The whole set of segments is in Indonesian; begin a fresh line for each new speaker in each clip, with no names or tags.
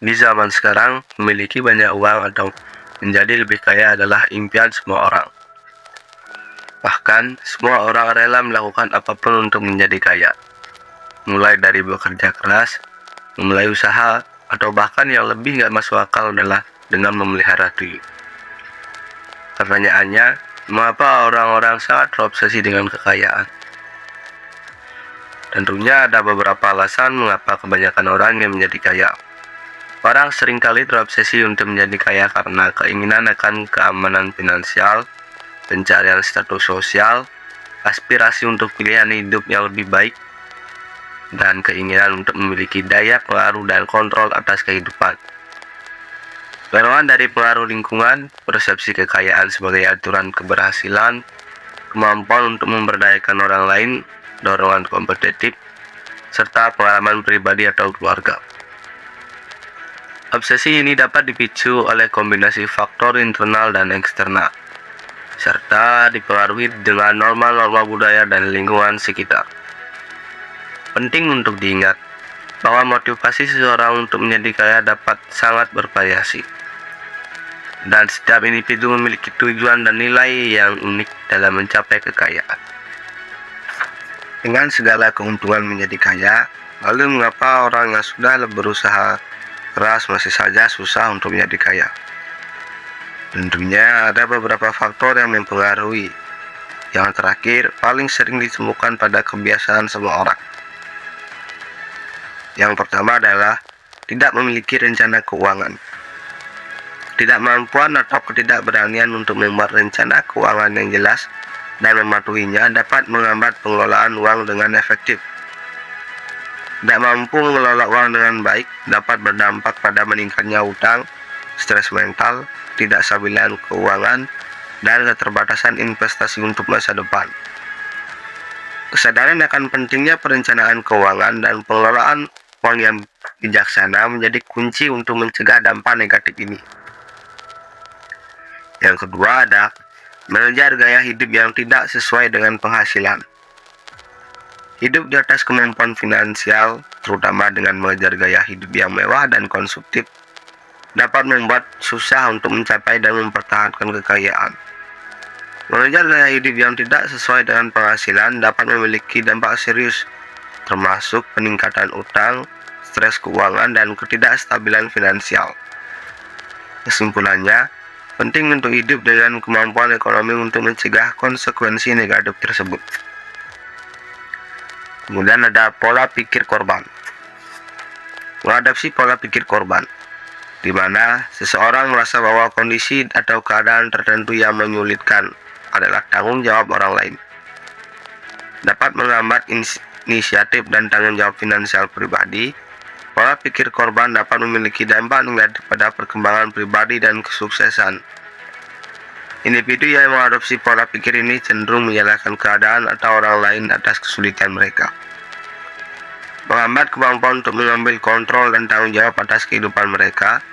Di zaman sekarang, memiliki banyak uang atau menjadi lebih kaya adalah impian semua orang. Bahkan, semua orang rela melakukan apapun untuk menjadi kaya. Mulai dari bekerja keras, memulai usaha, atau bahkan yang lebih gak masuk akal adalah dengan memelihara duyung. Pertanyaannya, mengapa orang-orang sangat terobsesi dengan kekayaan? Tentunya ada beberapa alasan mengapa kebanyakan orang yang menjadi kaya. Orang seringkali terobsesi untuk menjadi kaya karena keinginan akan keamanan finansial, pencarian status sosial, aspirasi untuk pilihan hidup yang lebih baik, dan keinginan untuk memiliki daya pengaruh dan kontrol atas kehidupan. Dorongan dari pengaruh lingkungan, persepsi kekayaan sebagai aturan keberhasilan, kemampuan untuk memberdayakan orang lain, dorongan kompetitif, serta pengalaman pribadi atau keluarga. Obsesi ini dapat dipicu oleh kombinasi faktor internal dan eksternal, serta dipengaruhi dengan norma-norma budaya dan lingkungan sekitar. Penting untuk diingat bahwa motivasi seseorang untuk menjadi kaya dapat sangat bervariasi, dan setiap individu memiliki tujuan dan nilai yang unik dalam mencapai kekayaan. Dengan segala keuntungan menjadi kaya, lalu mengapa orang yang sudah berusaha keras masih saja susah untuk menjadi kaya? Tentunya ada beberapa faktor yang mempengaruhi. Yang terakhir, paling sering ditemukan pada kebiasaan semua orang. Yang pertama adalah tidak memiliki rencana keuangan. Ketidakmampuan atau ketidakberanian untuk membuat rencana keuangan yang jelas dan mematuhinya dapat menghambat pengelolaan uang dengan efektif. Tidak mampu mengelola uang dengan baik dapat berdampak pada meningkatnya utang, stres mental, ketidakstabilan keuangan, dan keterbatasan investasi untuk masa depan. Kesadaran akan pentingnya perencanaan keuangan dan pengelolaan uang yang bijaksana menjadi kunci untuk mencegah dampak negatif ini. Yang kedua ada mengejar gaya hidup yang tidak sesuai dengan penghasilan. Hidup di atas kemampuan finansial, terutama dengan mengejar gaya hidup yang mewah dan konsumtif, dapat membuat susah untuk mencapai dan mempertahankan kekayaan. Mengejar gaya hidup yang tidak sesuai dengan penghasilan dapat memiliki dampak serius, termasuk peningkatan utang, stres keuangan, dan ketidakstabilan finansial. Kesimpulannya, penting untuk hidup dengan kemampuan ekonomi untuk mencegah konsekuensi negatif tersebut. Kemudian ada pola pikir korban. Mengadopsi pola pikir korban, di mana seseorang merasa bahwa kondisi atau keadaan tertentu yang menyulitkan adalah tanggung jawab orang lain, dapat menghambat inisiatif dan tanggung jawab finansial pribadi. Pola pikir korban dapat memiliki dampak negatif pada perkembangan pribadi dan kesuksesan. Individu yang mengadopsi pola pikir ini cenderung menyalahkan keadaan atau orang lain atas kesulitan mereka, menghambat kemampuan untuk mengambil kontrol dan tanggung jawab atas kehidupan mereka.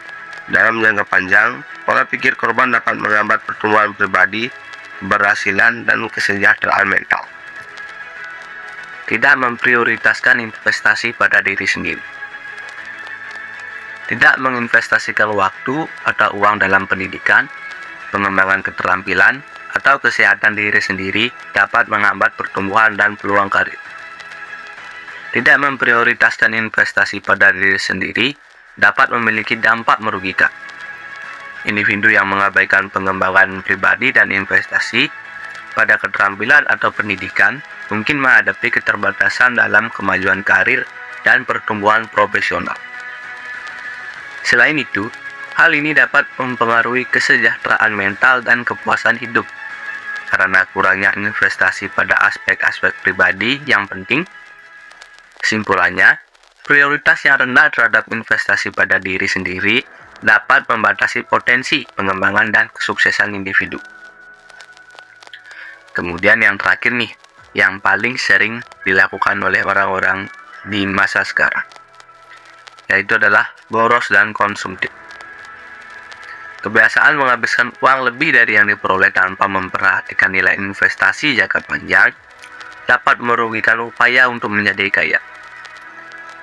Dalam jangka panjang, pola pikir korban dapat menghambat pertumbuhan pribadi, keberhasilan, dan kesejahteraan mental. Tidak memprioritaskan investasi pada diri sendiri. Tidak menginvestasikan waktu atau uang dalam pendidikan, pengembangan keterampilan, atau kesehatan diri sendiri dapat menghambat pertumbuhan dan peluang karir. Tidak memprioritaskan investasi pada diri sendiri dapat memiliki dampak merugikan. Individu yang mengabaikan pengembangan pribadi dan investasi pada keterampilan atau pendidikan mungkin menghadapi keterbatasan dalam kemajuan karir dan pertumbuhan profesional. Selain itu, hal ini dapat mempengaruhi kesejahteraan mental dan kepuasan hidup karena kurangnya investasi pada aspek-aspek pribadi yang penting. Kesimpulannya, prioritas yang rendah terhadap investasi pada diri sendiri dapat membatasi potensi pengembangan dan kesuksesan individu. Kemudian yang terakhir nih, yang paling sering dilakukan oleh orang-orang di masa sekarang, yaitu adalah boros dan konsumtif. Kebiasaan menghabiskan uang lebih dari yang diperoleh tanpa memperhatikan nilai investasi jangka panjang dapat merugikan upaya untuk menjadi kaya.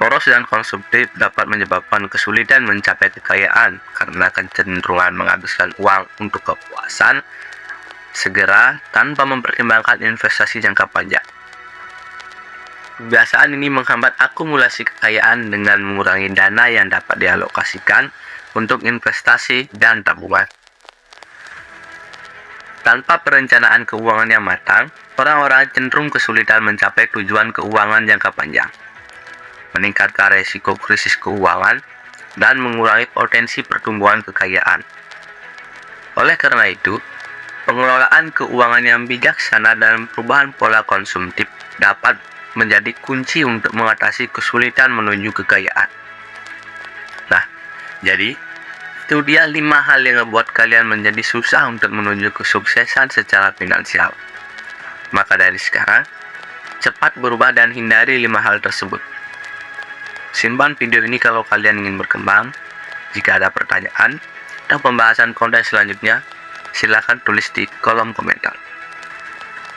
Boros dan konsumtif dapat menyebabkan kesulitan mencapai kekayaan karena kecenderungan menghabiskan uang untuk kepuasan segera tanpa mempertimbangkan investasi jangka panjang. Kebiasaan ini menghambat akumulasi kekayaan dengan mengurangi dana yang dapat dialokasikan untuk investasi dan tabungan. Tanpa perencanaan keuangan yang matang, orang-orang cenderung kesulitan mencapai tujuan keuangan jangka panjang, meningkatkan resiko krisis keuangan, dan mengurangi potensi pertumbuhan kekayaan. Oleh karena itu, pengelolaan keuangan yang bijaksana dan perubahan pola konsumtif dapat menjadi kunci untuk mengatasi kesulitan menuju kekayaan. Nah, jadi itu dia 5 hal yang membuat kalian menjadi susah untuk menuju kesuksesan secara finansial. Maka dari sekarang, cepat berubah dan hindari 5 hal tersebut. Simpan video ini kalau kalian ingin berkembang. Jika ada pertanyaan atau pembahasan konten selanjutnya, silakan tulis di kolom komentar.